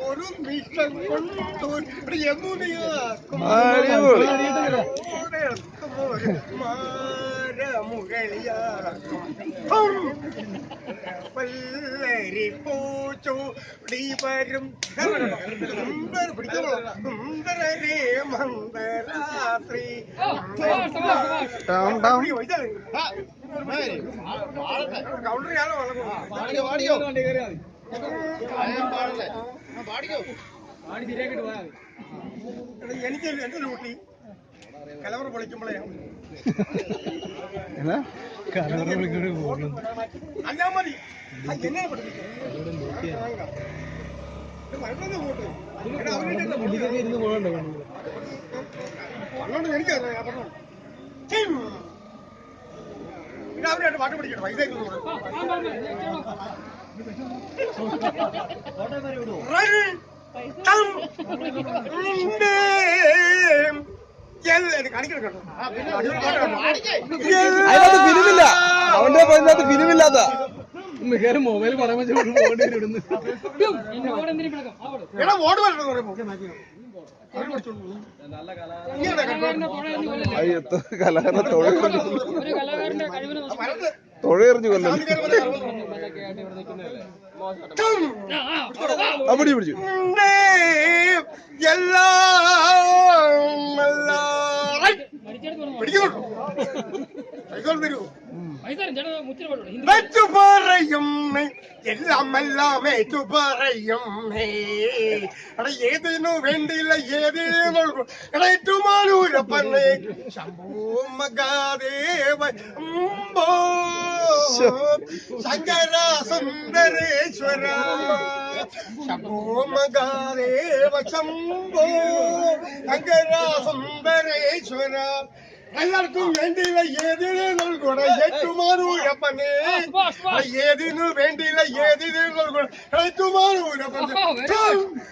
ഒരു നിമിഷം കൊണ്ട് യമുനയാക്കും പല്ലരി പൂച്ചൂടി വരും സുന്ദരേ മന്ദരാത്രി കൗണ്ടർ ഞാനോ എനിക്ക് എന്റെ ഡ്യൂട്ടി കലവറ പൊളിക്കുമ്പോഴേ അല്ലാ മതി എന്നെ പറഞ്ഞോണ്ട് എനിക്കറിയാം പറഞ്ഞു പിന്നെ അവരായിട്ട് പാട്ട് പഠിക്കട്ടെ പൈസ ഫിലിമില്ല അവന്റെ ഫിലിമില്ലാത്ത മികച്ച മൊബൈൽ പടം വെച്ച് കലാകാരനെ തൊഴയെറിഞ്ഞു കൊല്ലം അവിടെ പിടിച്ചു പറയും എല്ലാം പറയും ഏതിനു വേണ്ടിയില്ല ഏതിനുമാനൂരപ്പന്നെ ശംഭോ മഹാദേവ ശങ്കര സുന്ദരേശ്വര ശംഭോ മഹാദേവ ശംഭോ ശങ്കര സുന്ദരേശ്വര എല്ലാവർക്കും വേണ്ടിയില്ല ഏതിനു നൽകൂട ഏറ്റുമാനൂരപ്പനെ ഏതിനു വേണ്ടിയില്ല ഏതിനു നൽകൂട ഏറ്റുമാനൂരപ്പനെ